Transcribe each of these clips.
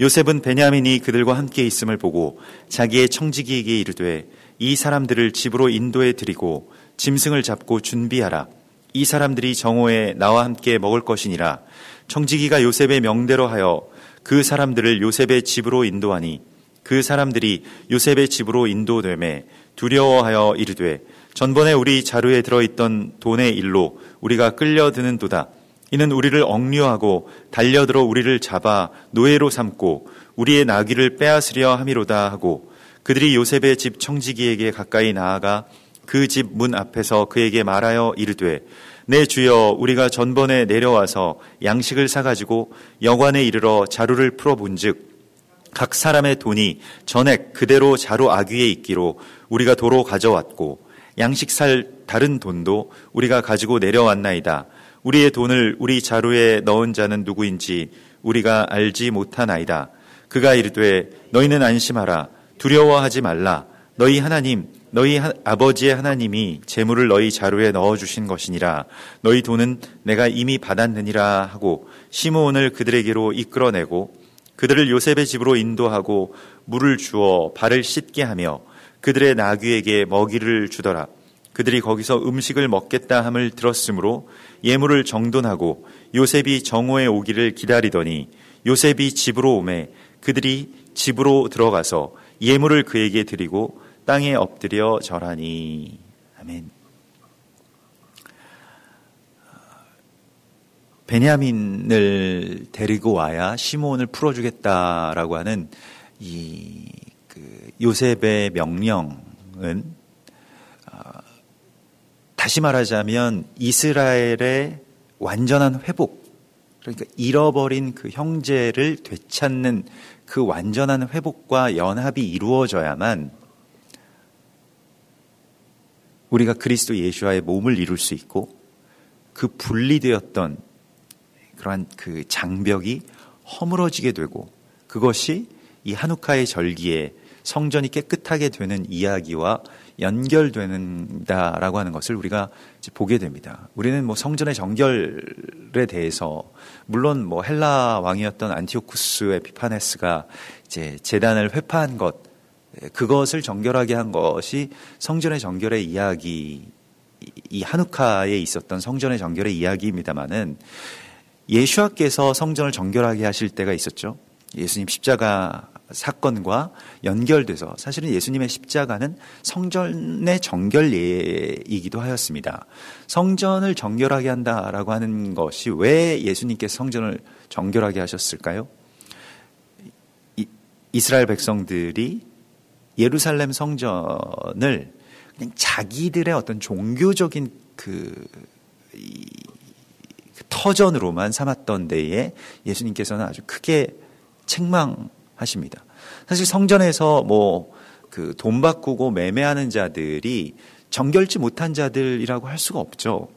요셉은 베냐민이 그들과 함께 있음을 보고 자기의 청지기에게 이르되 이 사람들을 집으로 인도해 드리고 짐승을 잡고 준비하라. 이 사람들이 정오에 나와 함께 먹을 것이니라. 청지기가 요셉의 명대로 하여 그 사람들을 요셉의 집으로 인도하니 그 사람들이 요셉의 집으로 인도되매 두려워하여 이르되 전번에 우리 자루에 들어있던 돈의 일로 우리가 끌려드는도다. 이는 우리를 억류하고 달려들어 우리를 잡아 노예로 삼고 우리의 나귀를 빼앗으려 함이로다 하고 그들이 요셉의 집 청지기에게 가까이 나아가 그 집 문 앞에서 그에게 말하여 이르되 내 주여 우리가 전번에 내려와서 양식을 사가지고 여관에 이르러 자루를 풀어본즉 각 사람의 돈이 전액 그대로 자루 아귀에 있기로 우리가 도로 가져왔고 양식 살 다른 돈도 우리가 가지고 내려왔나이다. 우리의 돈을 우리 자루에 넣은 자는 누구인지 우리가 알지 못하나이다. 그가 이르되 너희는 안심하라. 두려워하지 말라. 너희 하나님 너희 아버지의 하나님이 재물을 너희 자루에 넣어주신 것이니라. 너희 돈은 내가 이미 받았느니라 하고 시므온을 그들에게로 이끌어내고 그들을 요셉의 집으로 인도하고 물을 주어 발을 씻게 하며 그들의 나귀에게 먹이를 주더라. 그들이 거기서 음식을 먹겠다 함을 들었으므로 예물을 정돈하고 요셉이 정오에 오기를 기다리더니 요셉이 집으로 오매 그들이 집으로 들어가서 예물을 그에게 드리고 땅에 엎드려 절하니. 아멘. 베냐민을 데리고 와야 시므온을 풀어주겠다라고 하는 요셉의 명령은 다시 말하자면 이스라엘의 완전한 회복, 그러니까 잃어버린 그 형제를 되찾는 그 완전한 회복과 연합이 이루어져야만 우리가 그리스도 예수와의 몸을 이룰 수 있고 그 분리되었던 그러한 그 장벽이 허물어지게 되고 그것이 이 한우카의 절기에 성전이 깨끗하게 되는 이야기와 연결된다라고 하는 것을 우리가 이제 보게 됩니다. 우리는 뭐 성전의 정결에 대해서 물론 뭐 헬라 왕이었던 안티오쿠스 에피파네스가 이제 제단을 회파한 것, 그것을 정결하게 한 것이 성전의 정결의 이야기, 이 한우카에 있었던 성전의 정결의 이야기입니다만은 예수와께서 성전을 정결하게 하실 때가 있었죠. 예수님 십자가 사건과 연결돼서 사실은 예수님의 십자가는 성전의 정결 예이기도 하였습니다. 성전을 정결하게 한다라고 하는 것이 왜 예수님께서 성전을 정결하게 하셨을까요? 이스라엘 백성들이 예루살렘 성전을 그냥 자기들의 어떤 종교적인 그 터전으로만 삼았던 데에 예수님께서는 아주 크게 책망하십니다. 사실 성전에서 돈 바꾸고 매매하는 자들이 정결치 못한 자들이라고 할 수가 없죠.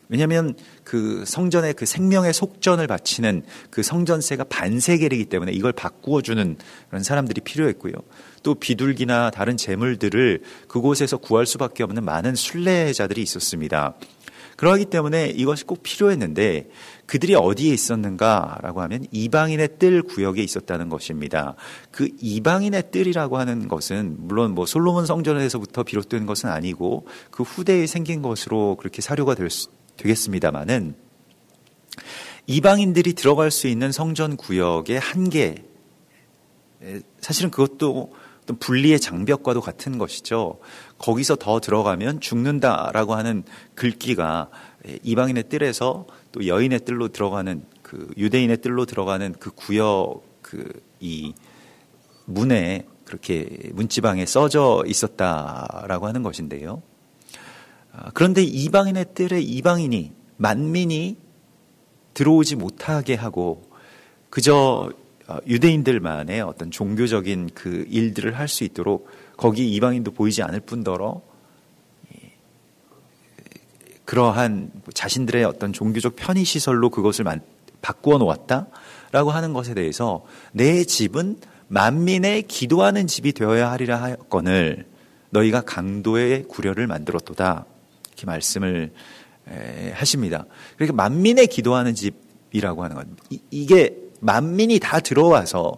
왜냐하면 그 성전의 그 생명의 속전을 바치는 그 성전세가 반세겔이기 때문에 이걸 바꾸어주는 그런 사람들이 필요했고요. 또 비둘기나 다른 재물들을 그곳에서 구할 수밖에 없는 많은 순례자들이 있었습니다. 그러기 때문에 이것이 꼭 필요했는데 그들이 어디에 있었는가라고 하면 이방인의 뜰 구역에 있었다는 것입니다. 그 이방인의 뜰이라고 하는 것은 물론 솔로몬 성전에서부터 비롯된 것은 아니고 그 후대에 생긴 것으로 그렇게 사료가 되겠습니다만은 이방인들이 들어갈 수 있는 성전 구역의 한계, 사실은 그것도 어떤 분리의 장벽과도 같은 것이죠. 거기서 더 들어가면 죽는다라고 하는 글귀가 이방인의 뜰에서 또 여인의 뜰로 들어가는 그 유대인의 뜰로 들어가는 그 구역 이 문에 그렇게 문지방에 써져 있었다라고 하는 것인데요. 그런데 이방인의 뜰에 이방인이 만민이 들어오지 못하게 하고 그저 유대인들만의 어떤 종교적인 그 일들을 할 수 있도록 거기 이방인도 보이지 않을 뿐더러 그러한 자신들의 어떤 종교적 편의시설로 그것을 바꾸어 놓았다라고 하는 것에 대해서 내 집은 만민의 기도하는 집이 되어야 하리라 하였거늘 너희가 강도의 구려를 만들었도다. 이렇게 말씀을 하십니다. 그러니까 만민의 기도하는 집이라고 하는 것. 이게 만민이 다 들어와서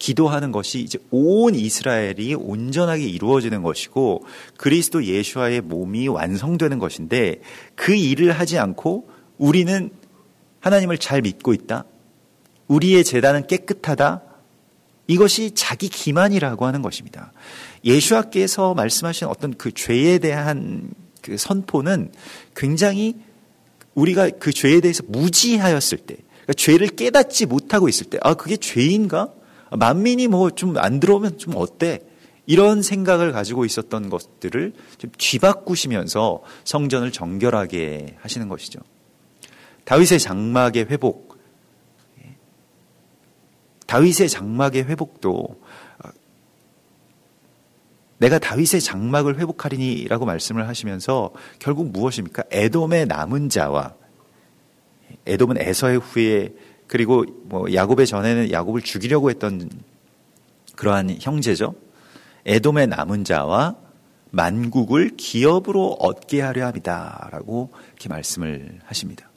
기도하는 것이 이제 온 이스라엘이 온전하게 이루어지는 것이고 그리스도 예수와의 몸이 완성되는 것인데 그 일을 하지 않고 우리는 하나님을 잘 믿고 있다. 우리의 제단은 깨끗하다. 이것이 자기 기만이라고 하는 것입니다. 예수와께서 말씀하신 어떤 그 죄에 대한 그 선포는 굉장히 우리가 그 죄에 대해서 무지하였을 때, 그러니까 죄를 깨닫지 못하고 있을 때, 그게 죄인가? 만민이 뭐 좀 안 들어오면 좀 어때? 이런 생각을 가지고 있었던 것들을 좀 뒤바꾸시면서 성전을 정결하게 하시는 것이죠. 다윗의 장막의 회복, 다윗의 장막의 회복도 내가 다윗의 장막을 회복하리니라고 말씀을 하시면서 결국 무엇입니까? 에돔의 남은 자와, 에돔은 에서의 후예, 그리고 뭐 야곱의 전에는 야곱을 죽이려고 했던 그러한 형제죠. 에돔의 남은 자와 만국을 기업으로 얻게 하려 함이다라고 이렇게 말씀을 하십니다.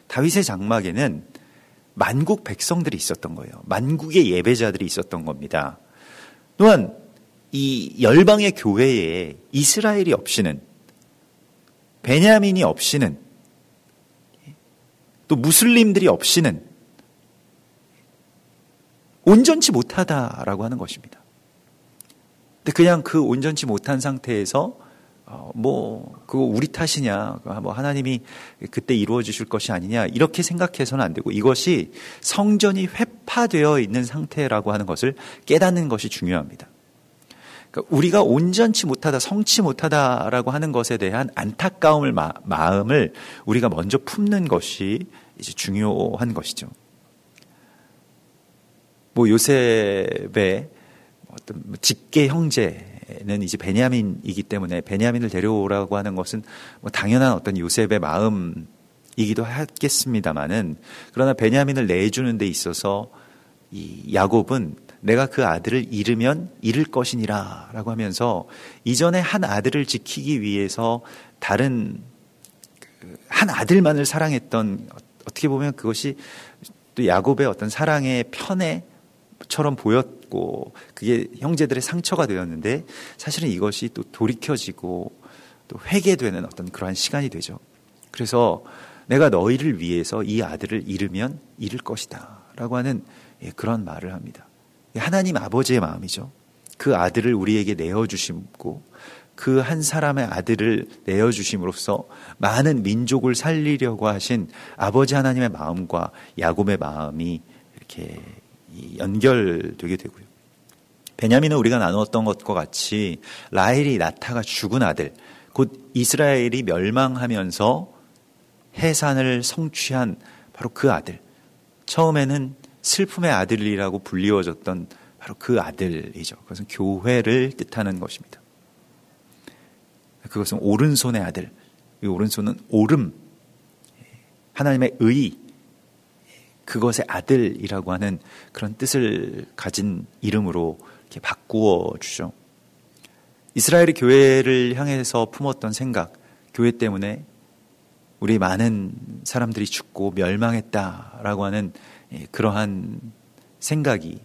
다윗의 장막에는 만국 백성들이 있었던 거예요. 만국의 예배자들이 있었던 겁니다. 또한 이 열방의 교회에 이스라엘이 없이는, 베냐민이 없이는, 또 무슬림들이 없이는 온전치 못하다라고 하는 것입니다. 근데 그냥 그 온전치 못한 상태에서 그거 우리 탓이냐, 뭐 하나님이 그때 이루어 주실 것이 아니냐, 이렇게 생각해서는 안 되고 이것이 성전이 회파되어 있는 상태라고 하는 것을 깨닫는 것이 중요합니다. 그러니까 우리가 온전치 못하다, 성치 못하다라고 하는 것에 대한 안타까움을 마음을 우리가 먼저 품는 것이 이제 중요한 것이죠. 뭐 요셉의 어떤 직계 형제는 이제 베냐민이기 때문에 베냐민을 데려오라고 하는 것은 뭐 당연한 어떤 요셉의 마음이기도 하겠습니다만은, 그러나 베냐민을 내주는 데 있어서 이 야곱은 내가 그 아들을 잃으면 잃을 것이니라 라고 하면서 이전에 한 아들을 지키기 위해서 다른 한 아들만을 사랑했던, 어떻게 보면 그것이 또 야곱의 어떤 사랑의 편애처럼 보였고 그게 형제들의 상처가 되었는데, 사실은 이것이 또 돌이켜지고 또 회개되는 어떤 그러한 시간이 되죠. 그래서 내가 너희를 위해서 이 아들을 잃으면 잃을 것이다 라고 하는 그런 말을 합니다. 하나님 아버지의 마음이죠. 그 아들을 우리에게 내어주시고 그 한 사람의 아들을 내어주심으로써 많은 민족을 살리려고 하신 아버지 하나님의 마음과 야곱의 마음이 이렇게 연결되게 되고요. 베냐민은 우리가 나누었던 것과 같이 라헬이 낳다가 죽은 아들, 곧 이스라엘이 멸망하면서 해산을 성취한 바로 그 아들, 처음에는 슬픔의 아들이라고 불리워졌던 바로 그 아들이죠. 그것은 교회를 뜻하는 것입니다. 그것은 오른손의 아들, 이 오른손은 오름, 하나님의 의, 그것의 아들이라고 하는 그런 뜻을 가진 이름으로 이렇게 바꾸어 주죠. 이스라엘이 교회를 향해서 품었던 생각, 교회 때문에 우리 많은 사람들이 죽고 멸망했다라고 하는 그러한 생각이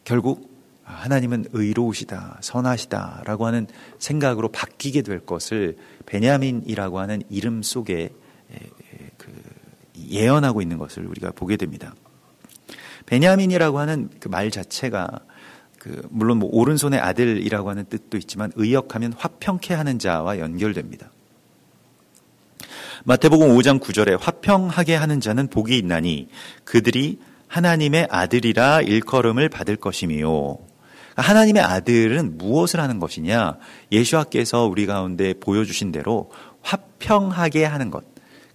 결국 하나님은 의로우시다, 선하시다라고 하는 생각으로 바뀌게 될 것을 베냐민이라고 하는 이름 속에 예언하고 있는 것을 우리가 보게 됩니다. 베냐민이라고 하는 그 말 자체가 물론 뭐 오른손의 아들이라고 하는 뜻도 있지만 의역하면 화평케 하는 자와 연결됩니다. 마태복음 5장 9절에 화평하게 하는 자는 복이 있나니 그들이 하나님의 아들이라 일컬음을 받을 것이미요. 하나님의 아들은 무엇을 하는 것이냐? 예수와께서 우리 가운데 보여주신 대로 화평하게 하는 것.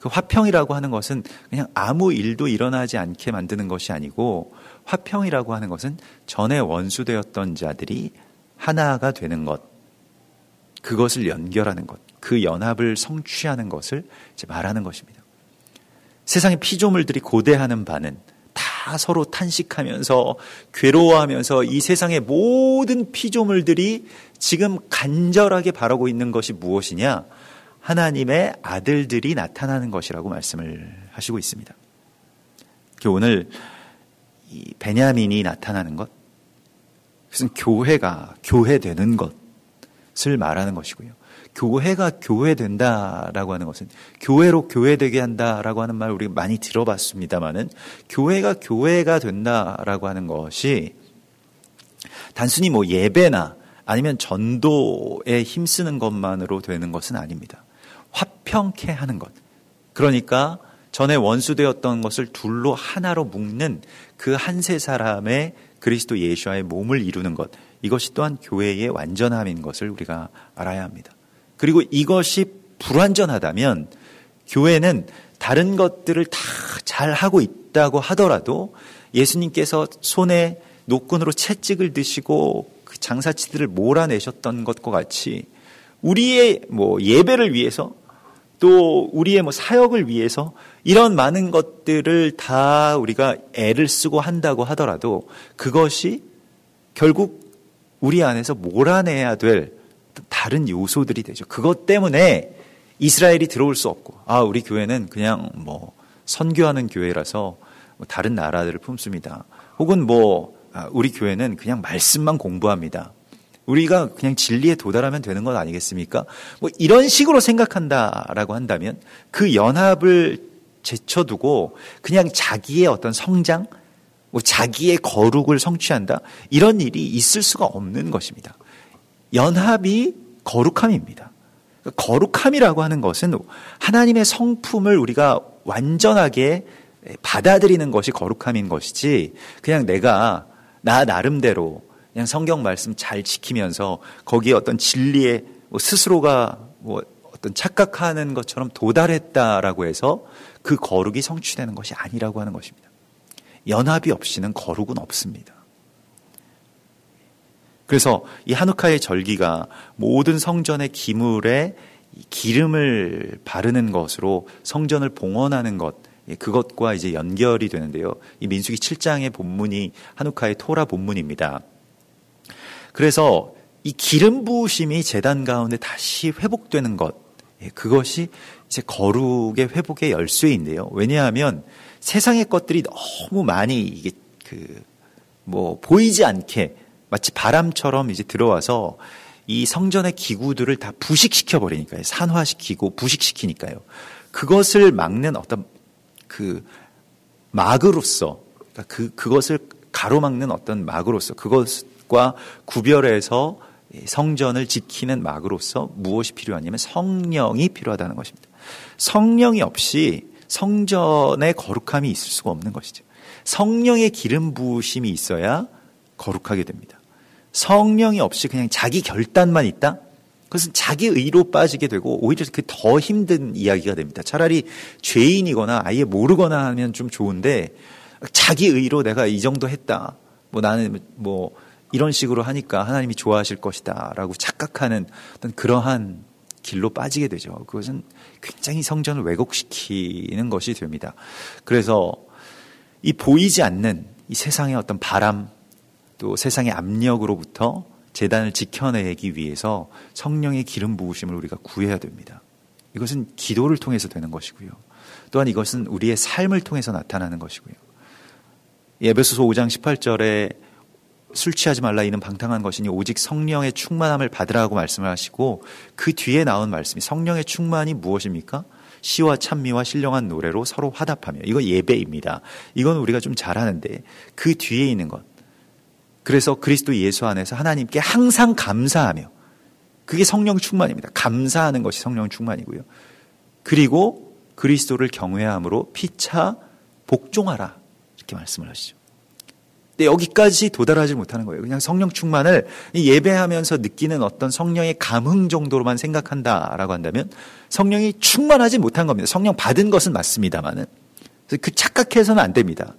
그 화평이라고 하는 것은 그냥 아무 일도 일어나지 않게 만드는 것이 아니고, 화평이라고 하는 것은 전에 원수되었던 자들이 하나가 되는 것, 그것을 연결하는 것, 그 연합을 성취하는 것을 이제 말하는 것입니다. 세상의 피조물들이 고대하는 바는 다 서로 탄식하면서 괴로워하면서 이 세상의 모든 피조물들이 지금 간절하게 바라고 있는 것이 무엇이냐? 하나님의 아들들이 나타나는 것이라고 말씀을 하시고 있습니다. 오늘 이 베냐민이 나타나는 것, 그것은 교회가 교회되는 것을 말하는 것이고요. 교회가 교회된다라고 하는 것은 교회로 교회되게 한다라고 하는 말 우리가 많이 들어봤습니다만은 교회가 교회가 된다라고 하는 것이 단순히 뭐 예배나 아니면 전도에 힘쓰는 것만으로 되는 것은 아닙니다. 화평케 하는 것. 그러니까 전에 원수되었던 것을 둘로 하나로 묶는 그 한 세 사람의 그리스도 예수와의 몸을 이루는 것. 이것이 또한 교회의 완전함인 것을 우리가 알아야 합니다. 그리고 이것이 불완전하다면 교회는 다른 것들을 다 잘하고 있다고 하더라도 예수님께서 손에 노끈으로 채찍을 드시고 그 장사치들을 몰아내셨던 것과 같이 우리의 뭐 예배를 위해서 또 우리의 뭐 사역을 위해서 이런 많은 것들을 다 우리가 애를 쓰고 한다고 하더라도 그것이 결국 우리 안에서 몰아내야 될 다른 요소들이 되죠. 그것 때문에 이스라엘이 들어올 수 없고, 우리 교회는 그냥 뭐 선교하는 교회라서 뭐 다른 나라들을 품습니다. 혹은 우리 교회는 그냥 말씀만 공부합니다. 우리가 그냥 진리에 도달하면 되는 것 아니겠습니까? 뭐 이런 식으로 생각한다라고 한다면 그 연합을 제쳐두고 그냥 자기의 어떤 성장, 자기의 거룩을 성취한다, 이런 일이 있을 수가 없는 것입니다. 연합이 거룩함입니다. 거룩함이라고 하는 것은 하나님의 성품을 우리가 완전하게 받아들이는 것이 거룩함인 것이지, 그냥 내가 나 나름대로 그냥 성경 말씀 잘 지키면서 거기에 어떤 진리에 스스로가 어떤 착각하는 것처럼 도달했다라고 해서 그 거룩이 성취되는 것이 아니라고 하는 것입니다. 연합이 없이는 거룩은 없습니다. 그래서 이 하누카의 절기가 모든 성전의 기물에 기름을 바르는 것으로 성전을 봉헌하는 것, 그것과 이제 연결이 되는데요. 이 민수기 7장의 본문이 하누카의 토라 본문입니다. 그래서 이 기름 부으심이 제단 가운데 다시 회복되는 것, 그것이 이제 거룩의 회복의 열쇠인데요. 왜냐하면 세상의 것들이 너무 많이 이게 보이지 않게 마치 바람처럼 이제 들어와서 이 성전의 기구들을 다 부식시켜 버리니까요. 산화시키고 부식시키니까요. 그것을 막는 어떤 막으로서, 그것을 가로막는 어떤 막으로서, 그것과 구별해서 성전을 지키는 막으로서 무엇이 필요하냐면 성령이 필요하다는 것입니다. 성령이 없이 성전에 거룩함이 있을 수가 없는 것이죠. 성령의 기름 부으심이 있어야 거룩하게 됩니다. 성령이 없이 그냥 자기 결단만 있다? 그것은 자기 의로 빠지게 되고 오히려 그게 더 힘든 이야기가 됩니다. 차라리 죄인이거나 아예 모르거나 하면 좀 좋은데, 자기 의로 내가 이 정도 했다, 나는 이런 식으로 하니까 하나님이 좋아하실 것이다 라고 착각하는 어떤 그러한 길로 빠지게 되죠. 그것은 굉장히 성전을 왜곡시키는 것이 됩니다. 그래서 이 보이지 않는 이 세상의 어떤 바람, 또 세상의 압력으로부터 제단을 지켜내기 위해서 성령의 기름 부으심을 우리가 구해야 됩니다. 이것은 기도를 통해서 되는 것이고요. 또한 이것은 우리의 삶을 통해서 나타나는 것이고요. 에베소서 5장 18절에 술 취하지 말라, 이는 방탕한 것이니 오직 성령의 충만함을 받으라고 말씀을 하시고, 그 뒤에 나온 말씀이 성령의 충만이 무엇입니까? 시와 찬미와 신령한 노래로 서로 화답하며. 이거 예배입니다. 이건 우리가 좀 잘하는데 그 뒤에 있는 것, 그래서 그리스도 예수 안에서 하나님께 항상 감사하며, 그게 성령 충만입니다. 감사하는 것이 성령 충만이고요. 그리고 그리스도를 경외함으로 피차 복종하라, 이렇게 말씀을 하시죠. 근데 여기까지 도달하지 못하는 거예요. 그냥 성령 충만을 예배하면서 느끼는 어떤 성령의 감흥 정도로만 생각한다라고 한다면 성령이 충만하지 못한 겁니다. 성령 받은 것은 맞습니다만은, 그 착각해서는 안 됩니다.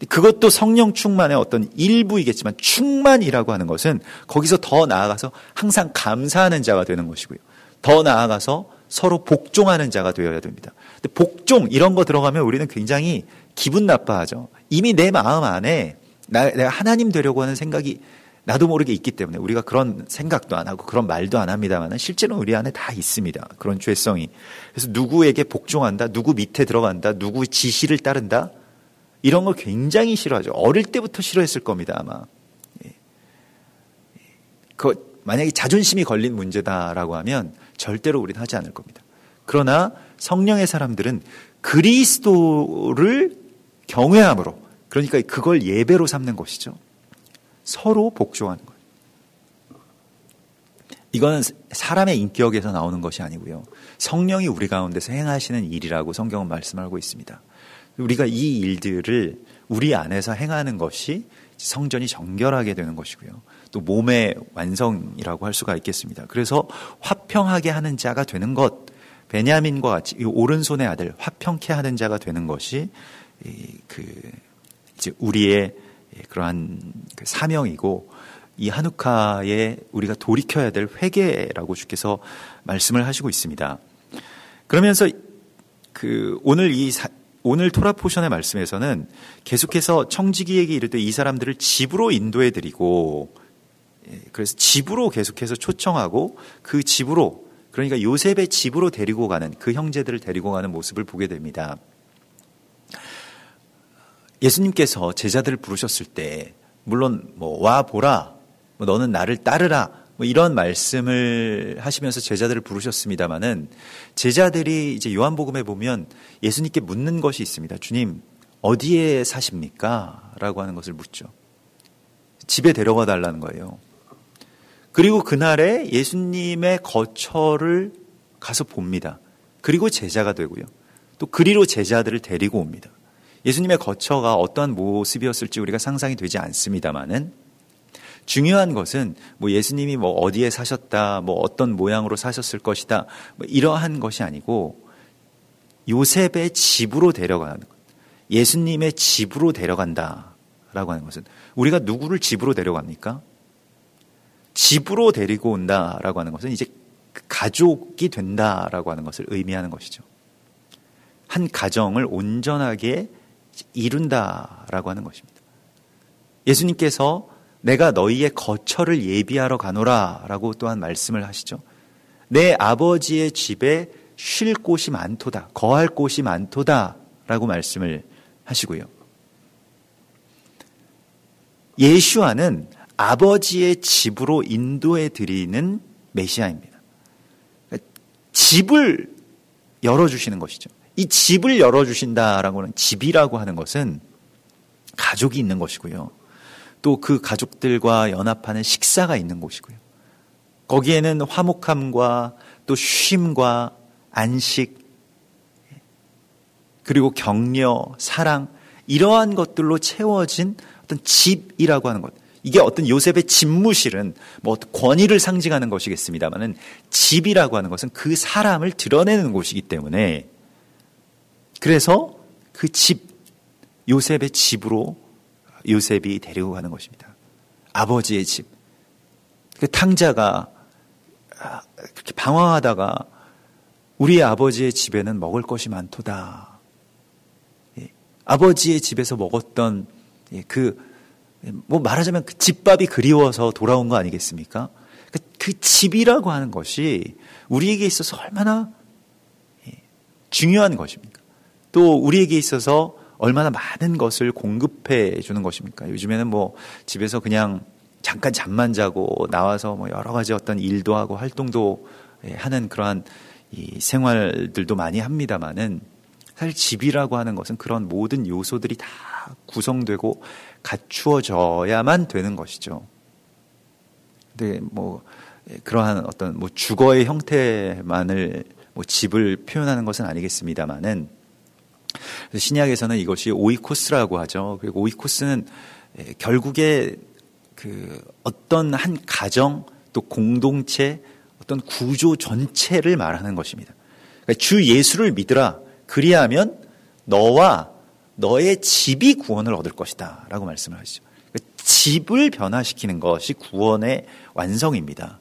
그것도 성령 충만의 어떤 일부이겠지만, 충만이라고 하는 것은 거기서 더 나아가서 항상 감사하는 자가 되는 것이고요. 더 나아가서 서로 복종하는 자가 되어야 됩니다. 근데 복종 이런 거 들어가면 우리는 굉장히 기분 나빠하죠. 이미 내 마음 안에 내가 하나님 되려고 하는 생각이 나도 모르게 있기 때문에 우리가 그런 생각도 안 하고 그런 말도 안 합니다만, 실제로 우리 안에 다 있습니다. 그런 죄성이. 그래서 누구에게 복종한다, 누구 밑에 들어간다, 누구의 지시를 따른다, 이런 걸 굉장히 싫어하죠. 어릴 때부터 싫어했을 겁니다, 아마. 만약에 자존심이 걸린 문제다라고 하면 절대로 우리는 하지 않을 겁니다. 그러나 성령의 사람들은 그리스도를 경외함으로, 그러니까 그걸 예배로 삼는 것이죠. 서로 복종하는 거예요. 이거는 사람의 인격에서 나오는 것이 아니고요. 성령이 우리 가운데서 행하시는 일이라고 성경은 말씀하고 있습니다. 우리가 이 일들을 우리 안에서 행하는 것이 성전이 정결하게 되는 것이고요. 또 몸의 완성이라고 할 수가 있겠습니다. 그래서 화평하게 하는 자가 되는 것, 베냐민과 같이 이 오른손의 아들 화평케 하는 자가 되는 것이 이제 우리의 그러한 사명이고, 이 한우카에 우리가 돌이켜야 될 회개라고 주께서 말씀을 하시고 있습니다. 그러면서 오늘 토라 포션의 말씀에서는 계속해서 청지기에게 이르되 이 사람들을 집으로 인도해 드리고, 그래서 집으로 계속해서 초청하고 그 집으로, 그러니까 요셉의 집으로 데리고 가는, 그 형제들을 데리고 가는 모습을 보게 됩니다. 예수님께서 제자들을 부르셨을 때 물론 와 보라, 너는 나를 따르라, 이런 말씀을 하시면서 제자들을 부르셨습니다마는, 제자들이 이제 요한복음에 보면 예수님께 묻는 것이 있습니다. 주님, 어디에 사십니까? 라고 하는 것을 묻죠. 집에 데려가 달라는 거예요. 그리고 그날에 예수님의 거처를 가서 봅니다. 그리고 제자가 되고요. 또 그리로 제자들을 데리고 옵니다. 예수님의 거처가 어떠한 모습이었을지 우리가 상상이 되지 않습니다마는, 중요한 것은 예수님이 어디에 사셨다, 어떤 모양으로 사셨을 것이다, 이러한 것이 아니고 요셉의 집으로 데려가는 것, 예수님의 집으로 데려간다라고 하는 것은, 우리가 누구를 집으로 데려갑니까? 집으로 데리고 온다라고 하는 것은 이제 가족이 된다라고 하는 것을 의미하는 것이죠. 한 가정을 온전하게 이룬다라고 하는 것입니다. 예수님께서 내가 너희의 거처를 예비하러 가노라 라고 또한 말씀을 하시죠. 내 아버지의 집에 쉴 곳이 많도다, 거할 곳이 많도다 라고 말씀을 하시고요. 예수와는 아버지의 집으로 인도해 드리는 메시아입니다. 집을 열어주시는 것이죠. 이 집을 열어주신다라고 하는, 집이라고 하는 것은 가족이 있는 것이고요. 또 그 가족들과 연합하는 식사가 있는 곳이고요. 거기에는 화목함과 또 쉼과 안식, 그리고 격려, 사랑, 이러한 것들로 채워진 어떤 집이라고 하는 것. 이게 어떤 요셉의 집무실은 어떤 권위를 상징하는 것이겠습니다만은, 집이라고 하는 것은 그 사람을 드러내는 곳이기 때문에, 그래서 그 집, 요셉의 집으로 요셉이 데리고 가는 것입니다. 아버지의 집. 그 탕자가 그렇게 방황하다가 우리의 아버지의 집에는 먹을 것이 많도다. 아버지의 집에서 먹었던 말하자면 그 집밥이 그리워서 돌아온 거 아니겠습니까? 그 집이라고 하는 것이 우리에게 있어서 얼마나 중요한 것입니까? 또 우리에게 있어서 얼마나 많은 것을 공급해 주는 것입니까? 요즘에는 집에서 그냥 잠깐 잠만 자고 나와서 여러 가지 어떤 일도 하고 활동도 하는 그러한 이 생활들도 많이 합니다만은, 사실 집이라고 하는 것은 그런 모든 요소들이 다 구성되고 갖추어져야만 되는 것이죠. 근데 그러한 어떤 주거의 형태만을 집을 표현하는 것은 아니겠습니다만은, 신약에서는 이것이 오이코스라고 하죠. 그리고 오이코스는 결국에 어떤 한 가정, 또 공동체, 어떤 구조 전체를 말하는 것입니다. 그러니까 주 예수를 믿으라. 그리하면 너와 너의 집이 구원을 얻을 것이다 라고 말씀을 하시죠. 그러니까 집을 변화시키는 것이 구원의 완성입니다.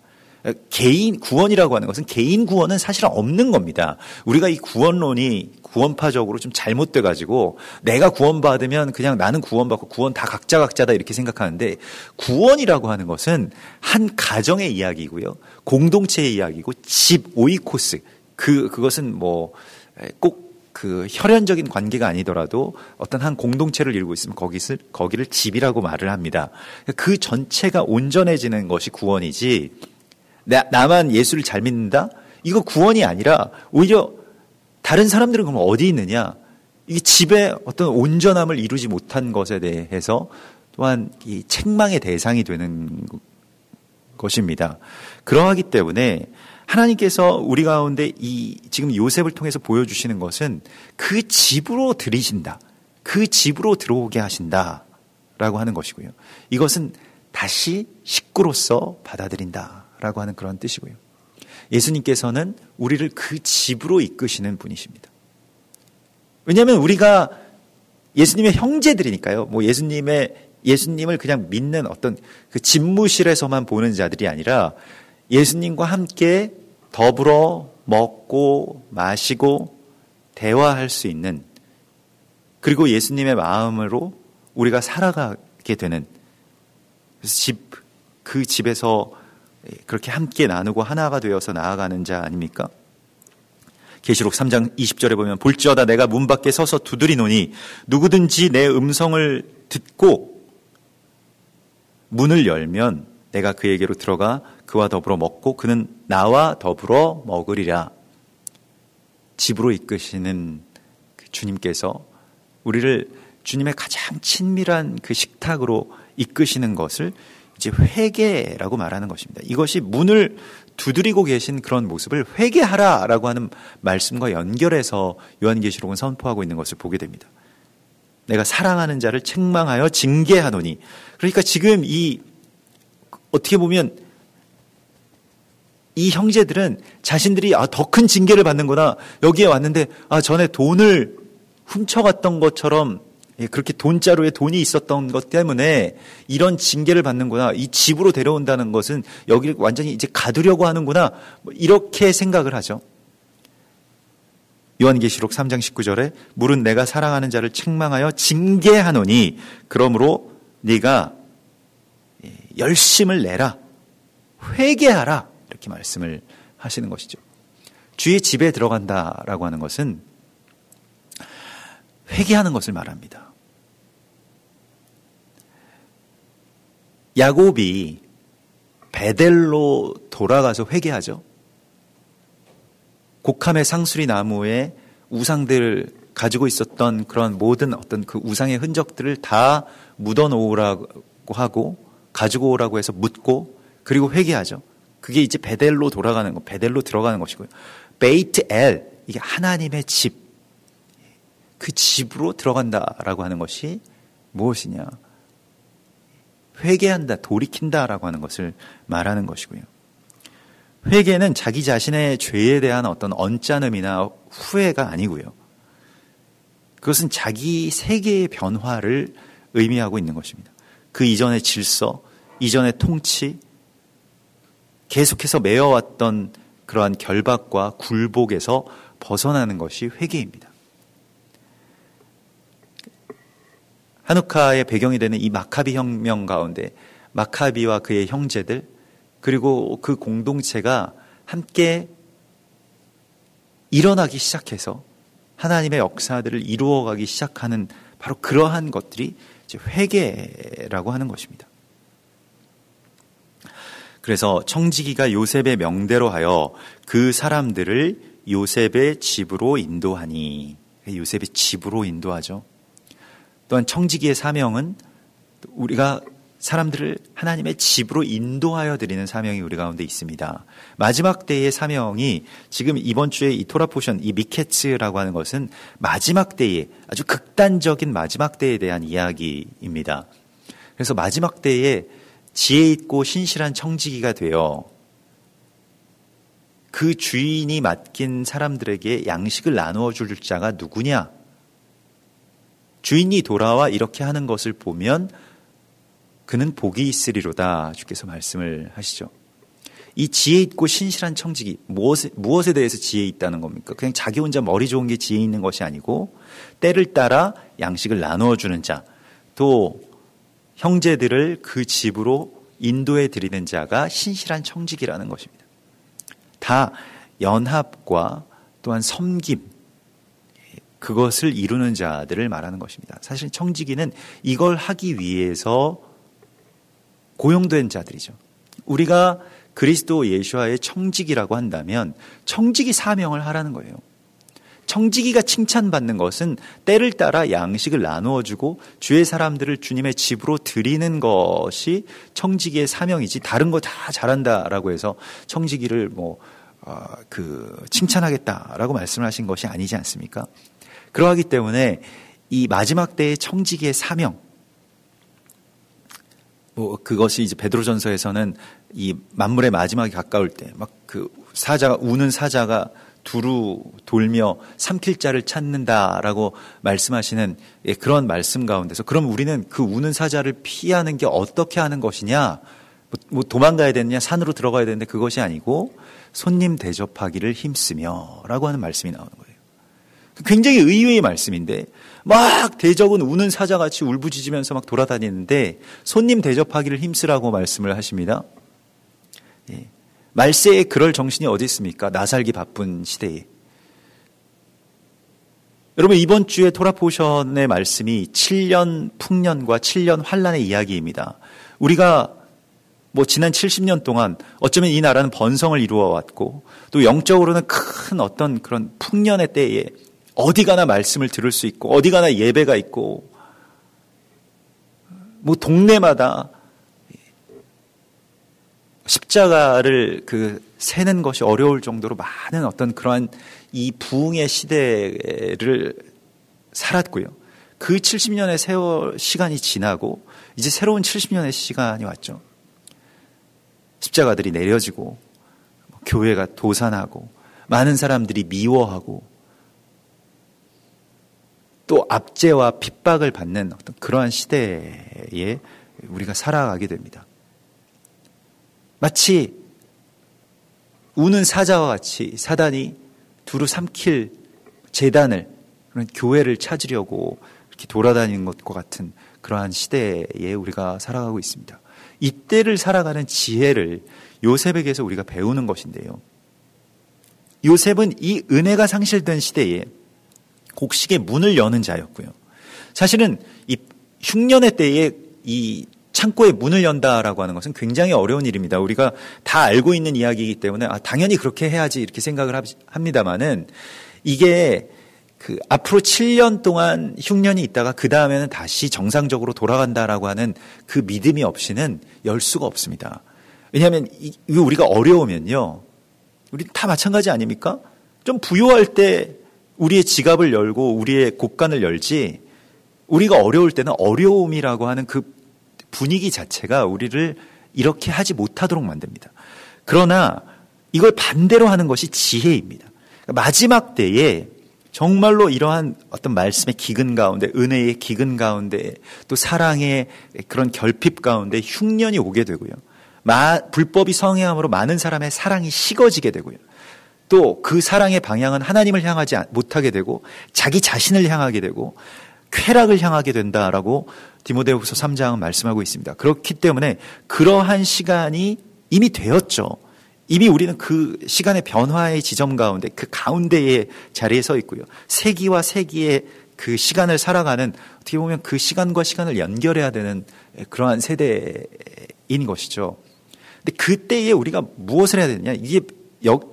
개인 구원이라고 하는 것은, 개인 구원은 사실은 없는 겁니다. 우리가 이 구원파적으로 좀 잘못돼 가지고 내가 구원받으면 그냥 나는 구원받고 구원 다 각자다 이렇게 생각하는데, 구원이라고 하는 것은 한 가정의 이야기이고요, 공동체의 이야기고, 집, 오이코스, 그것은 꼭 그 혈연적인 관계가 아니더라도 어떤 한 공동체를 이루고 있으면 거기를 집이라고 말을 합니다. 그 전체가 온전해지는 것이 구원이지, 나만 예수를 잘 믿는다? 이거 구원이 아니라 오히려 다른 사람들은 그럼 어디 있느냐? 이 집의 어떤 온전함을 이루지 못한 것에 대해서 또한 이 책망의 대상이 되는 것입니다. 그러하기 때문에 하나님께서 우리 가운데 이 지금 요셉을 통해서 보여주시는 것은 그 집으로 들이신다. 그 집으로 들어오게 하신다라고 하는 것이고요. 이것은 다시 식구로서 받아들인다라고 하는 그런 뜻이고요. 예수님께서는 우리를 그 집으로 이끄시는 분이십니다. 왜냐하면 우리가 예수님의 형제들이니까요. 뭐 예수님을 그냥 믿는 어떤 그 집무실에서만 보는 자들이 아니라 예수님과 함께 더불어 먹고 마시고 대화할 수 있는, 그리고 예수님의 마음으로 우리가 살아가게 되는, 그 집에서 그렇게 함께 나누고 하나가 되어서 나아가는 자 아닙니까? 계시록 3장 20절에 보면 볼지어다 내가 문 밖에 서서 두드리노니 누구든지 내 음성을 듣고 문을 열면 내가 그에게로 들어가 그와 더불어 먹고 그는 나와 더불어 먹으리라. 집으로 이끄시는 그 주님께서 우리를 주님의 가장 친밀한 그 식탁으로 이끄시는 것을 이제 회개라고 말하는 것입니다. 이것이 문을 두드리고 계신 그런 모습을 회개하라라고 하는 말씀과 연결해서 요한계시록은 선포하고 있는 것을 보게 됩니다. 내가 사랑하는 자를 책망하여 징계하노니, 그러니까 지금 어떻게 보면 이 형제들은 자신들이 더 큰 징계를 받는구나, 여기에 왔는데 전에 돈을 훔쳐갔던 것처럼 그렇게 돈자루에 돈이 있었던 것 때문에 이런 징계를 받는구나, 이 집으로 데려온다는 것은 여기를 완전히 이제 가두려고 하는구나, 이렇게 생각을 하죠. 요한계시록 3장 19절에 물은 내가 사랑하는 자를 책망하여 징계하노니 그러므로 네가 열심을 내라, 회개하라, 이렇게 말씀을 하시는 것이죠. 주의 집에 들어간다라고 하는 것은 회개하는 것을 말합니다. 야곱이 베델로 돌아가서 회개하죠. 곡함의 상수리 나무에 우상들을 가지고 있었던 그런 모든 어떤 그 우상의 흔적들을 다 묻어 놓으라고 하고 가지고 오라고 해서 묻고, 그리고 회개하죠. 그게 이제 베델로 돌아가는 것, 베델로 들어가는 것이고요. 베이트 엘, 이게 하나님의 집, 그 집으로 들어간다라고 하는 것이 무엇이냐? 회개한다, 돌이킨다라고 하는 것을 말하는 것이고요. 회개는 자기 자신의 죄에 대한 어떤 언짢음이나 후회가 아니고요. 그것은 자기 세계의 변화를 의미하고 있는 것입니다. 그 이전의 질서, 이전의 통치, 계속해서 매여왔던 그러한 결박과 굴복에서 벗어나는 것이 회개입니다. 하누카의 배경이 되는 이 마카비 혁명 가운데 마카비와 그의 형제들, 그리고 그 공동체가 함께 일어나기 시작해서 하나님의 역사들을 이루어가기 시작하는 바로 그러한 것들이 이제 회개라고 하는 것입니다. 그래서 청지기가 요셉의 명대로 하여 그 사람들을 요셉의 집으로 인도하니, 요셉의 집으로 인도하죠. 또한 청지기의 사명은 우리가 사람들을 하나님의 집으로 인도하여 드리는 사명이 우리 가운데 있습니다. 마지막 때의 사명이 지금 이번 주에 이 토라 포션, 이 미케츠라고 하는 것은 마지막 때의 아주 극단적인 마지막 때에 대한 이야기입니다. 그래서 마지막 때에 지혜 있고 신실한 청지기가 되어 그 주인이 맡긴 사람들에게 양식을 나누어 줄 자가 누구냐? 주인이 돌아와 이렇게 하는 것을 보면 그는 복이 있으리로다, 주께서 말씀을 하시죠. 이 지혜 있고 신실한 청지기, 무엇에 대해서 지혜 있다는 겁니까? 그냥 자기 혼자 머리 좋은 게 지혜 있는 것이 아니고 때를 따라 양식을 나누어 주는 자, 또 형제들을 그 집으로 인도해 드리는 자가 신실한 청지기라는 것입니다. 다 연합과 또한 섬김, 그것을 이루는 자들을 말하는 것입니다. 사실 청지기는 이걸 하기 위해서 고용된 자들이죠. 우리가 그리스도 예수와의 청지기라고 한다면 청지기 사명을 하라는 거예요. 청지기가 칭찬받는 것은 때를 따라 양식을 나누어주고 주의 사람들을 주님의 집으로 드리는 것이 청지기의 사명이지, 다른 거 다 잘한다라고 해서 청지기를 칭찬하겠다라고 말씀을 하신 것이 아니지 않습니까? 그러하기 때문에 이 마지막 때의 청지기의 사명, 그것이 이제 베드로전서에서는 이 만물의 마지막이 가까울 때 막 그 사자가, 우는 사자가 두루 돌며 삼킬 자를 찾는다라고 말씀하시는 그런 말씀 가운데서, 그럼 우리는 그 우는 사자를 피하는 게 어떻게 하는 것이냐? 도망가야 되느냐? 산으로 들어가야 되는데 그것이 아니고 손님 대접하기를 힘쓰며 라고 하는 말씀이 나오는 거예요. 굉장히 의외의 말씀인데, 막 대적은 우는 사자같이 울부짖으면서 막 돌아다니는데 손님 대접하기를 힘쓰라고 말씀을 하십니다. 예. 말세에 그럴 정신이 어디 있습니까? 나 살기 바쁜 시대에. 여러분, 이번 주에 토라포션의 말씀이 7년 풍년과 7년 환란의 이야기입니다. 우리가 지난 70년 동안 어쩌면 이 나라는 번성을 이루어 왔고, 또 영적으로는 큰 어떤 그런 풍년의 때에 어디 가나 말씀을 들을 수 있고, 어디 가나 예배가 있고, 동네마다 십자가를 세는 것이 어려울 정도로 많은 어떤 그러한 이 부흥의 시대를 살았고요. 그 70년의 세월 시간이 지나고 이제 새로운 70년의 시간이 왔죠. 십자가들이 내려지고 교회가 도산하고 많은 사람들이 미워하고 또 압제와 핍박을 받는 어떤 그러한 시대에 우리가 살아가게 됩니다. 마치 우는 사자와 같이 사단이 두루 삼킬 제단을, 그런 교회를 찾으려고 이렇게 돌아다니는 것과 같은 그러한 시대에 우리가 살아가고 있습니다. 이때를 살아가는 지혜를 요셉에게서 우리가 배우는 것인데요. 요셉은 이 은혜가 상실된 시대에 곡식의 문을 여는 자였고요. 사실은 이 흉년의 때에 이 창고에 문을 연다라고 하는 것은 굉장히 어려운 일입니다. 우리가 다 알고 있는 이야기이기 때문에 당연히 그렇게 해야지 이렇게 생각을 합니다만은, 이게 앞으로 7년 동안 흉년이 있다가 그 다음에는 다시 정상적으로 돌아간다라고 하는 그 믿음이 없이는 열 수가 없습니다. 왜냐하면 이거 우리가 어려우면요, 우리 다 마찬가지 아닙니까? 좀 부유할 때 우리의 지갑을 열고 우리의 곳간을 열지, 우리가 어려울 때는 어려움이라고 하는 그 분위기 자체가 우리를 이렇게 하지 못하도록 만듭니다. 그러나 이걸 반대로 하는 것이 지혜입니다. 마지막 때에 정말로 이러한 어떤 말씀의 기근 가운데, 은혜의 기근 가운데, 또 사랑의 그런 결핍 가운데 흉년이 오게 되고요. 불법이 성행함으로 많은 사람의 사랑이 식어지게 되고요. 또 그 사랑의 방향은 하나님을 향하지 못하게 되고 자기 자신을 향하게 되고 쾌락을 향하게 된다라고 디모데후서 3장은 말씀하고 있습니다. 그렇기 때문에 그러한 시간이 이미 되었죠. 이미 우리는 그 시간의 변화의 지점 가운데, 그 가운데의 자리에 서 있고요. 세기와 세기의 그 시간을 살아가는, 어떻게 보면 그 시간과 시간을 연결해야 되는 그러한 세대인 것이죠. 근데 그때에 우리가 무엇을 해야 되느냐?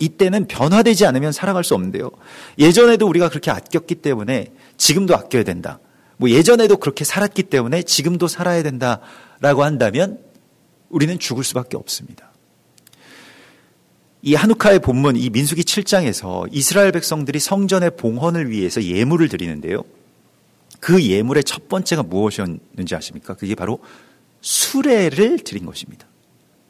이때는 변화되지 않으면 살아갈 수 없는데요. 예전에도 우리가 그렇게 아꼈기 때문에 지금도 아껴야 된다. 예전에도 그렇게 살았기 때문에 지금도 살아야 된다라고 한다면 우리는 죽을 수밖에 없습니다. 이 하누카의 본문, 이 민수기 7장에서 이스라엘 백성들이 성전의 봉헌을 위해서 예물을 드리는데요. 그 예물의 첫 번째가 무엇이었는지 아십니까? 그게 바로 수레를 드린 것입니다.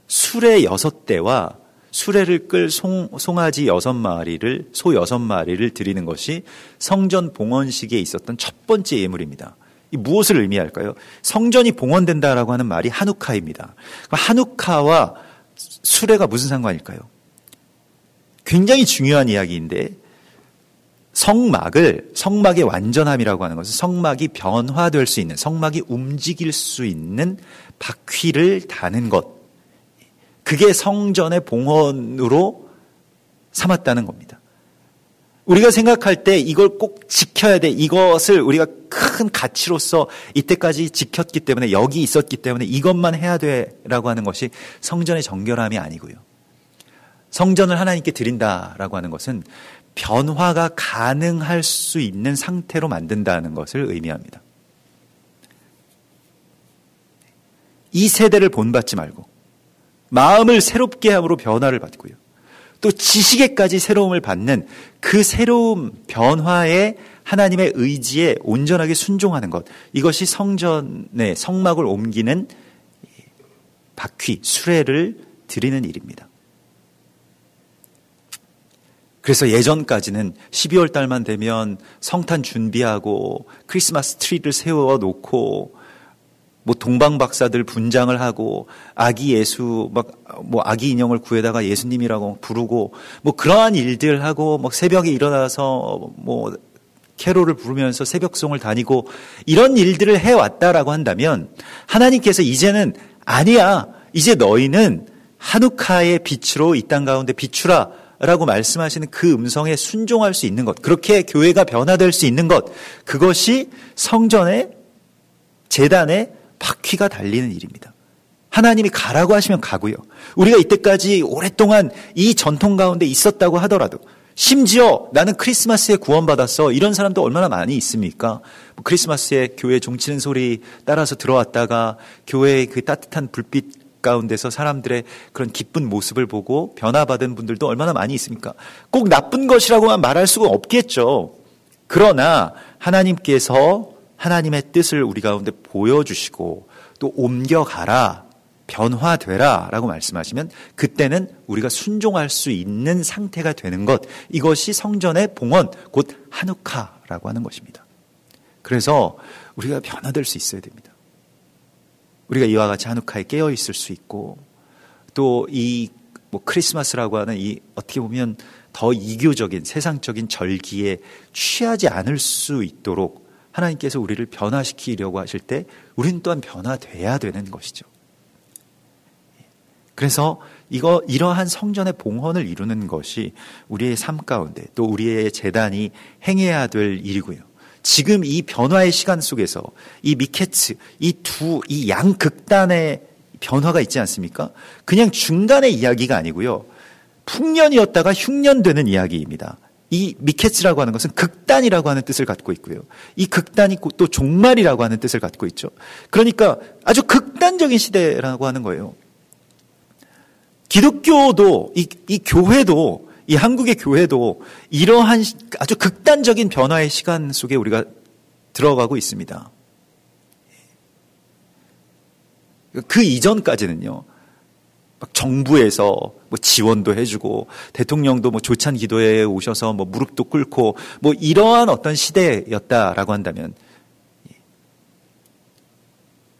수레 6대와 수레를 끌 송아지 6마리를, 소 6마리를 드리는 것이 성전 봉헌식에 있었던 첫 번째 예물입니다. 이 무엇을 의미할까요? 성전이 봉헌된다라고 하는 말이 하누카입니다. 하누카와 수레가 무슨 상관일까요? 굉장히 중요한 이야기인데, 성막의 완전함이라고 하는 것은 성막이 변화될 수 있는, 성막이 움직일 수 있는 바퀴를 다는 것, 그게 성전의 봉헌으로 삼았다는 겁니다. 우리가 생각할 때 이걸 꼭 지켜야 돼. 이것을 우리가 큰 가치로서 이때까지 지켰기 때문에, 여기 있었기 때문에 이것만 해야 돼라고 하는 것이 성전의 정결함이 아니고요. 성전을 하나님께 드린다라고 하는 것은 변화가 가능할 수 있는 상태로 만든다는 것을 의미합니다. 이 세대를 본받지 말고 마음을 새롭게 함으로 변화를 받고요. 또 지식에까지 새로움을 받는 그 새로운 변화에 하나님의 의지에 온전하게 순종하는 것, 이것이 성전의 성막을 옮기는 바퀴, 수레를 드리는 일입니다. 그래서 예전까지는 12월 달만 되면 성탄 준비하고 크리스마스 트리를 세워놓고 뭐 동방박사들 분장을 하고 아기 예수 뭐 아기 인형을 구해다가 예수님이라고 부르고 뭐 그러한 일들 하고 뭐 새벽에 일어나서 뭐 캐롤을 부르면서 새벽송을 다니고 이런 일들을 해왔다라고 한다면, 하나님께서 이제는 아니야, 이제 너희는 하누카의 빛으로 이 땅 가운데 비추라 라고 말씀하시는 그 음성에 순종할 수 있는 것, 그렇게 교회가 변화될 수 있는 것, 그것이 성전의 제단의 바퀴가 달리는 일입니다. 하나님이 가라고 하시면 가고요. 우리가 이때까지 오랫동안 이 전통 가운데 있었다고 하더라도, 심지어 나는 크리스마스에 구원받았어, 이런 사람도 얼마나 많이 있습니까? 크리스마스에 교회 종치는 소리 따라서 들어왔다가 교회의 그 따뜻한 불빛 가운데서 사람들의 그런 기쁜 모습을 보고 변화받은 분들도 얼마나 많이 있습니까? 꼭 나쁜 것이라고만 말할 수가 없겠죠. 그러나 하나님께서 하나님의 뜻을 우리 가운데 보여주시고 또 옮겨가라, 변화되라 라고 말씀하시면 그때는 우리가 순종할 수 있는 상태가 되는 것, 이것이 성전의 봉헌, 곧 하누카라고 하는 것입니다. 그래서 우리가 변화될 수 있어야 됩니다. 우리가 이와 같이 하누카에 깨어 있을 수 있고, 또 이 크리스마스라고 하는 이 어떻게 보면 더 이교적인 세상적인 절기에 취하지 않을 수 있도록 하나님께서 우리를 변화시키려고 하실 때 우리는 또한 변화돼야 되는 것이죠. 그래서 이러한 성전의 봉헌을 이루는 것이 우리의 삶 가운데 또 우리의 제단이 행해야 될 일이고요. 지금 이 변화의 시간 속에서 이 미케츠, 이 양극단의 변화가 있지 않습니까? 그냥 중간의 이야기가 아니고요. 풍년이었다가 흉년되는 이야기입니다. 이 미케츠라고 하는 것은 극단이라고 하는 뜻을 갖고 있고요. 이 극단이 또 종말이라고 하는 뜻을 갖고 있죠. 그러니까 아주 극단적인 시대라고 하는 거예요. 기독교도 이 교회도, 이 한국의 교회도 이러한 아주 극단적인 변화의 시간 속에 우리가 들어가고 있습니다. 그 이전까지는요, 막 정부에서 뭐 지원도 해주고 대통령도 뭐 조찬 기도회에 오셔서 뭐 무릎도 꿇고 뭐 이러한 어떤 시대였다라고 한다면,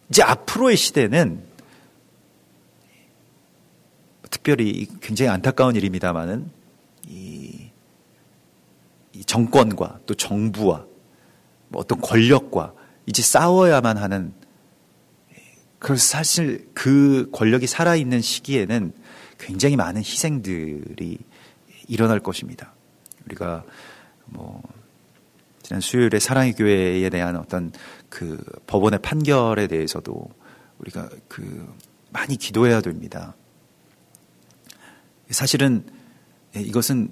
이제 앞으로의 시대는 특별히 굉장히 안타까운 일입니다만은 이 정권과 또 정부와 뭐 어떤 권력과 이제 싸워야만 하는, 그래서 사실 그 권력이 살아있는 시기에는 굉장히 많은 희생들이 일어날 것입니다. 우리가 뭐 지난 수요일에 사랑의 교회에 대한 어떤 그 법원의 판결에 대해서도 우리가 많이 기도해야 됩니다. 사실은 이것은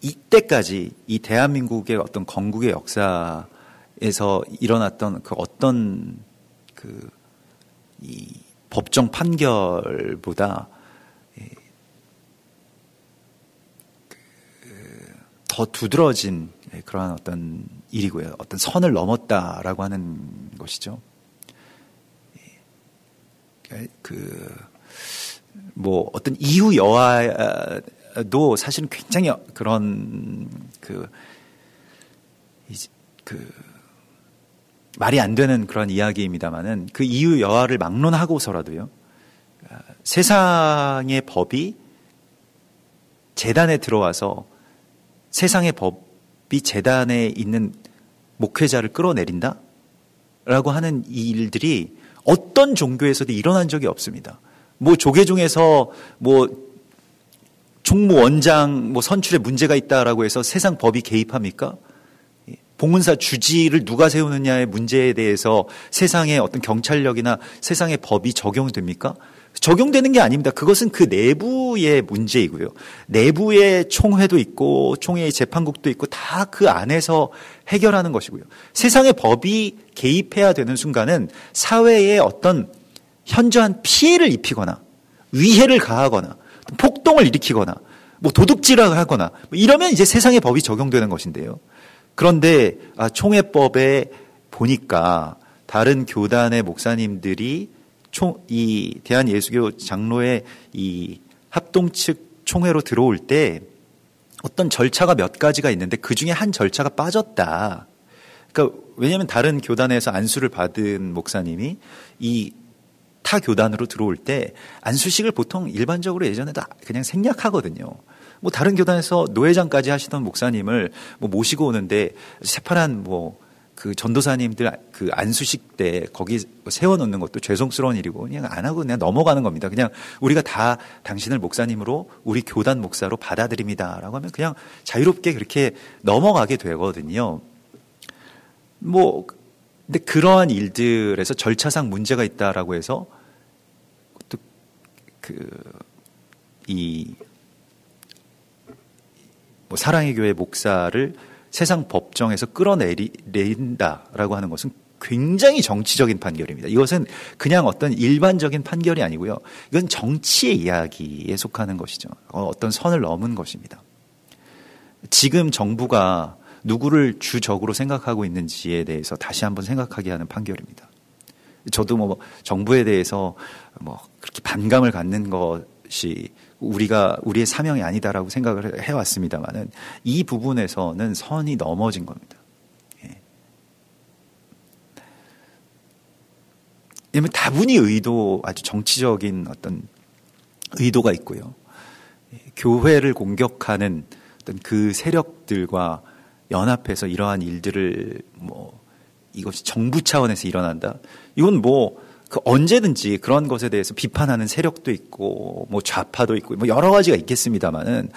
이때까지 이 대한민국의 어떤 건국의 역사에서 일어났던 그 어떤 이 법정 판결보다 더 두드러진 그러한 어떤 일이고요. 어떤 선을 넘었다라고 하는 것이죠. 뭐 어떤 이후 여하도 사실은 굉장히 그런 말이 안 되는 그런 이야기입니다만은, 그 이후 여하를 막론하고서라도요, 세상의 법이 제단에 들어와서 세상의 법이 제단에 있는 목회자를 끌어내린다? 라고 하는 이 일들이 어떤 종교에서도 일어난 적이 없습니다. 뭐 조계 중에서 뭐 총무원장 선출에 문제가 있다라고 해서 세상 법이 개입합니까? 봉은사 주지를 누가 세우느냐의 문제에 대해서 세상의 어떤 경찰력이나 세상의 법이 적용됩니까? 적용되는 게 아닙니다. 그것은 그 내부의 문제이고요. 내부의 총회도 있고 총회의 재판국도 있고 다 그 안에서 해결하는 것이고요. 세상의 법이 개입해야 되는 순간은 사회에 어떤 현저한 피해를 입히거나 위해를 가하거나 폭동을 일으키거나 도둑질을 하거나 이러면 이제 세상의 법이 적용되는 것인데요. 그런데 총회법에 보니까 다른 교단의 목사님들이 이 대한예수교 장로의 이 합동 측 총회로 들어올 때 어떤 절차가 몇 가지가 있는데 그 중에 한 절차가 빠졌다. 그러니까 왜냐하면 다른 교단에서 안수를 받은 목사님이 이 타 교단으로 들어올 때 안수식을 보통 일반적으로 예전에도 그냥 생략하거든요. 다른 교단에서 노회장까지 하시던 목사님을 모시고 오는데 새파란 그 전도사님들 그 안수식 때 거기 세워놓는 것도 죄송스러운 일이고 그냥 안 하고 그냥 넘어가는 겁니다. 그냥 우리가 다 당신을 목사님으로 우리 교단 목사로 받아들입니다라고 하면 그냥 자유롭게 그렇게 넘어가게 되거든요. 근데 그러한 일들에서 절차상 문제가 있다라고 해서 또 사랑의 교회 목사를 세상 법정에서 끌어내린다라고 하는 것은 굉장히 정치적인 판결입니다. 이것은 그냥 어떤 일반적인 판결이 아니고요. 이건 정치의 이야기에 속하는 것이죠. 어떤 선을 넘은 것입니다. 지금 정부가 누구를 주적으로 생각하고 있는지에 대해서 다시 한번 생각하게 하는 판결입니다. 저도 정부에 대해서 그렇게 반감을 갖는 것이 우리의 사명이 아니다라고 생각을 해왔습니다만은 이 부분에서는 선이 넘어진 겁니다. 왜냐하면 다분히 아주 정치적인 어떤 의도가 있고요. 교회를 공격하는 어떤 그 세력들과 연합해서 이러한 일들을 이것이 정부 차원에서 일어난다. 이건 언제든지 그런 것에 대해서 비판하는 세력도 있고 좌파도 있고 여러 가지가 있겠습니다만은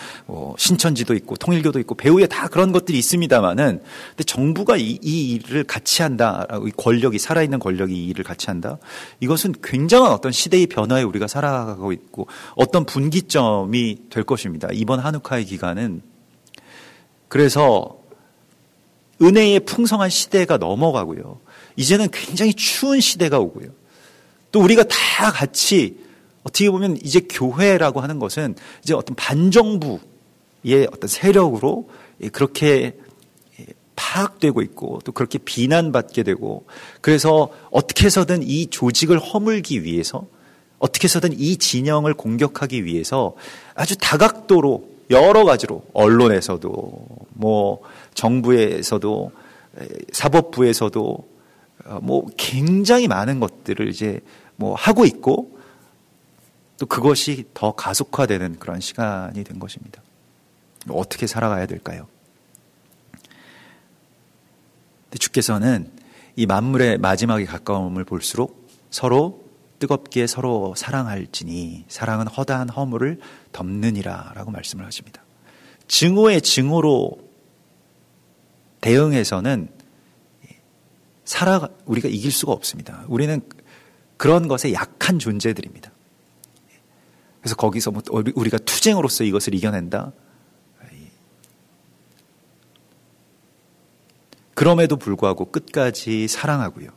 신천지도 있고 통일교도 있고 배후에 다 그런 것들이 있습니다만은 근데 정부가 이 일을 같이 한다. 이 권력이 살아있는 권력이 이 일을 같이 한다. 이것은 굉장한 어떤 시대의 변화에 우리가 살아가고 있고 어떤 분기점이 될 것입니다. 이번 한우카의 기간은 그래서 은혜의 풍성한 시대가 넘어가고요. 이제는 굉장히 추운 시대가 오고요. 또 우리가 다 같이 어떻게 보면 이제 교회라고 하는 것은 이제 어떤 반정부의 어떤 세력으로 그렇게 파악되고 있고 또 그렇게 비난받게 되고 그래서 어떻게 해서든 이 조직을 허물기 위해서 어떻게 해서든 이 진영을 공격하기 위해서 아주 다각도로 여러 가지로 언론에서도 정부에서도 사법부에서도 굉장히 많은 것들을 이제 하고 있고 또 그것이 더 가속화되는 그런 시간이 된 것입니다. 어떻게 살아가야 될까요? 주께서는 이 만물의 마지막에 가까움을 볼수록 서로 뜨겁게 서로 사랑할지니 사랑은 허다한 허물을 덮느니라 라고 말씀을 하십니다. 증오의 증오로 대응해서는 우리가 이길 수가 없습니다. 우리는 그런 것에 약한 존재들입니다. 그래서 거기서 우리가 투쟁으로서 이것을 이겨낸다. 그럼에도 불구하고 끝까지 사랑하고요.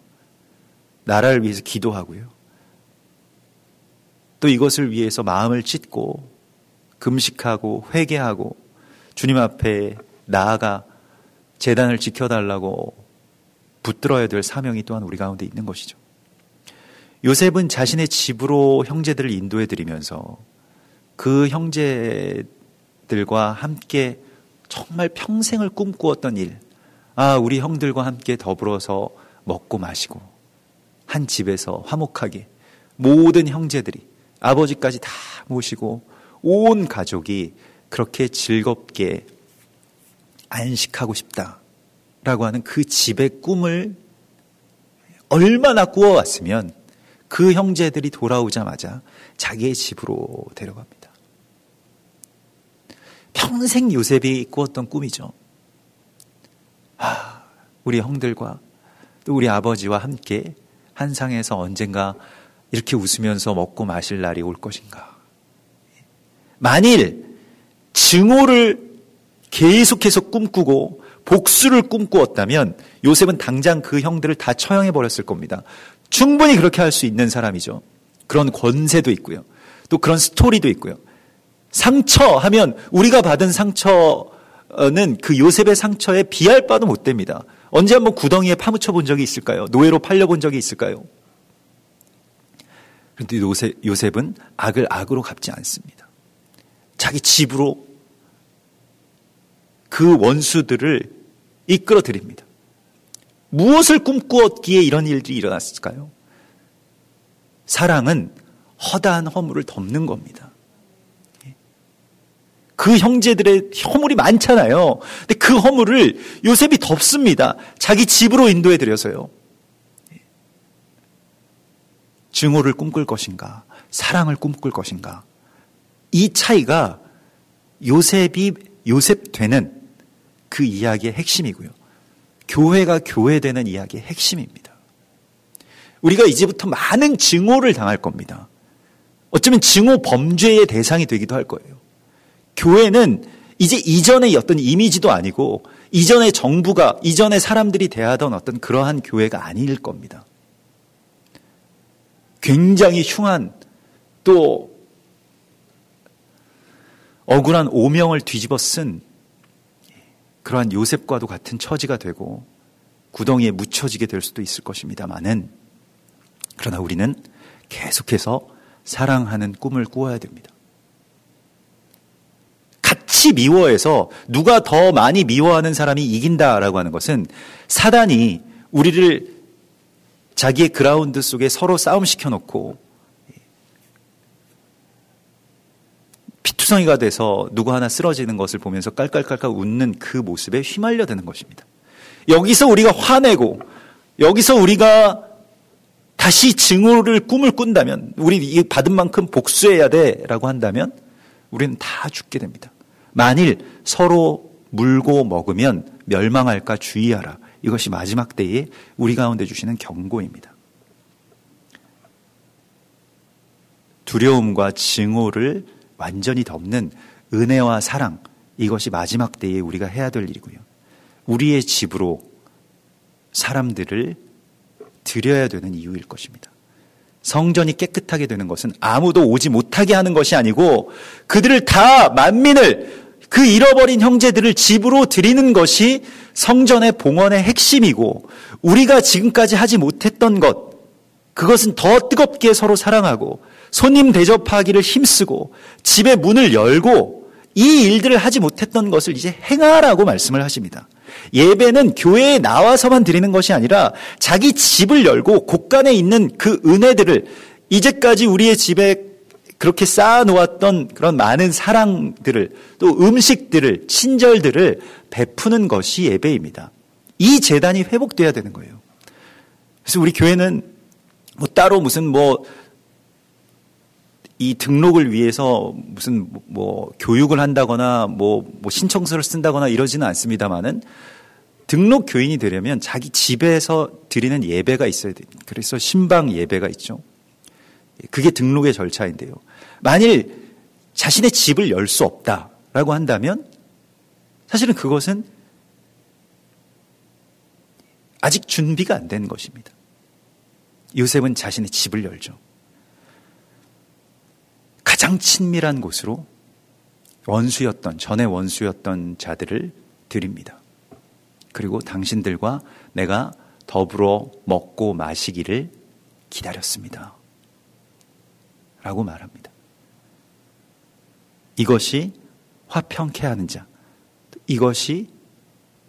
나라를 위해서 기도하고요. 또 이것을 위해서 마음을 찢고 금식하고 회개하고 주님 앞에 나아가 제단을 지켜달라고 붙들어야 될 사명이 또한 우리 가운데 있는 것이죠. 요셉은 자신의 집으로 형제들을 인도해 드리면서 그 형제들과 함께 정말 평생을 꿈꾸었던 일, 우리 형들과 함께 더불어서 먹고 마시고 한 집에서 화목하게 모든 형제들이 아버지까지 다 모시고 온 가족이 그렇게 즐겁게 안식하고 싶다라고 하는 그 집의 꿈을 얼마나 꾸어왔으면 그 형제들이 돌아오자마자 자기의 집으로 데려갑니다. 평생 요셉이 꾸었던 꿈이죠. 우리 형들과 또 우리 아버지와 함께 한 상에서 언젠가 이렇게 웃으면서 먹고 마실 날이 올 것인가. 만일 증오를 계속해서 꿈꾸고 복수를 꿈꾸었다면 요셉은 당장 그 형들을 다 처형해 버렸을 겁니다. 충분히 그렇게 할 수 있는 사람이죠. 그런 권세도 있고요. 또 그런 스토리도 있고요. 상처하면 우리가 받은 상처는 그 요셉의 상처에 비할 바도 못 됩니다. 언제 한번 구덩이에 파묻혀 본 적이 있을까요? 노예로 팔려본 적이 있을까요? 그런데 요셉은 악을 악으로 갚지 않습니다. 자기 집으로 그 원수들을 이끌어들입니다. 무엇을 꿈꾸었기에 이런 일들이 일어났을까요? 사랑은 허다한 허물을 덮는 겁니다. 그 형제들의 허물이 많잖아요. 근데 그 허물을 요셉이 덮습니다. 자기 집으로 인도해 들여서요. 증오를 꿈꿀 것인가, 사랑을 꿈꿀 것인가. 이 차이가 요셉이 요셉 되는 그 이야기의 핵심이고요. 교회가 교회되는 이야기의 핵심입니다. 우리가 이제부터 많은 증오를 당할 겁니다. 어쩌면 증오 범죄의 대상이 되기도 할 거예요. 교회는 이제 이전의 어떤 이미지도 아니고 이전의 정부가, 이전의 사람들이 대하던 어떤 그러한 교회가 아닐 겁니다. 굉장히 흉한 또 억울한 오명을 뒤집어 쓴 그러한 요셉과도 같은 처지가 되고 구덩이에 묻혀지게 될 수도 있을 것입니다만은, 그러나 우리는 계속해서 사랑하는 꿈을 꾸어야 됩니다. 같이 미워해서 누가 더 많이 미워하는 사람이 이긴다라고 하는 것은 사단이 우리를 자기의 그라운드 속에 서로 싸움 시켜놓고 피투성이가 돼서 누구 하나 쓰러지는 것을 보면서 깔깔깔깔 웃는 그 모습에 휘말려 드는 것입니다. 여기서 우리가 화내고 여기서 우리가 다시 증오를 꿈을 꾼다면, 우리 받은 만큼 복수해야 돼라고 한다면 우리는 다 죽게 됩니다. 만일 서로 물고 먹으면 멸망할까 주의하라. 이것이 마지막 때에 우리 가운데 주시는 경고입니다. 두려움과 증오를 완전히 덮는 은혜와 사랑, 이것이 마지막 때에 우리가 해야 될 일이고요. 우리의 집으로 사람들을 들여야 되는 이유일 것입니다. 성전이 깨끗하게 되는 것은 아무도 오지 못하게 하는 것이 아니고 그들을 다, 만민을, 그 잃어버린 형제들을 집으로 들이는 것이 성전의 봉헌의 핵심이고, 우리가 지금까지 하지 못했던 것, 그것은 더 뜨겁게 서로 사랑하고 손님 대접하기를 힘쓰고 집의 문을 열고 이 일들을 하지 못했던 것을 이제 행하라고 말씀을 하십니다. 예배는 교회에 나와서만 드리는 것이 아니라 자기 집을 열고 곳간에 있는 그 은혜들을, 이제까지 우리의 집에 그렇게 쌓아놓았던 그런 많은 사랑들을, 또 음식들을, 친절들을 베푸는 것이 예배입니다. 이 재단이 회복돼야 되는 거예요. 그래서 우리 교회는 뭐 따로 무슨 이 등록을 위해서 무슨 교육을 한다거나 신청서를 쓴다거나 이러지는 않습니다만은, 등록 교인이 되려면 자기 집에서 드리는 예배가 있어야 돼요. 그래서 신방 예배가 있죠. 그게 등록의 절차인데요. 만일 자신의 집을 열 수 없다라고 한다면 사실은 그것은 아직 준비가 안 된 것입니다. 요셉은 자신의 집을 열죠. 가장 친밀한 곳으로 전에 원수였던 자들을 드립니다. 그리고 당신들과 내가 더불어 먹고 마시기를 기다렸습니다. 라고 말합니다. 이것이 화평케 하는 자, 이것이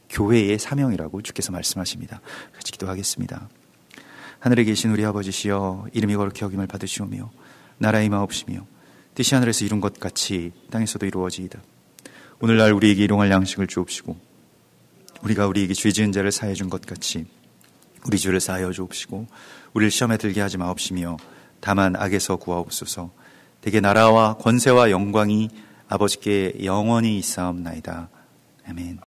교회의 사명이라고 주께서 말씀하십니다. 같이 기도하겠습니다. 하늘에 계신 우리 아버지시여, 이름이 거룩히 여김을 받으시오며 나라의 임하옵시며 뜻이 하늘에서 이룬 것 같이 땅에서도 이루어지이다. 오늘날 우리에게 일용할 양식을 주옵시고 우리가 우리에게 죄 지은 자를 사해 준 것 같이 우리 죄를 사하여 주옵시고 우리를 시험에 들게 하지 마옵시며 다만 악에서 구하옵소서. 대개 나라와 권세와 영광이 아버지께 영원히 있사옵나이다. 아멘.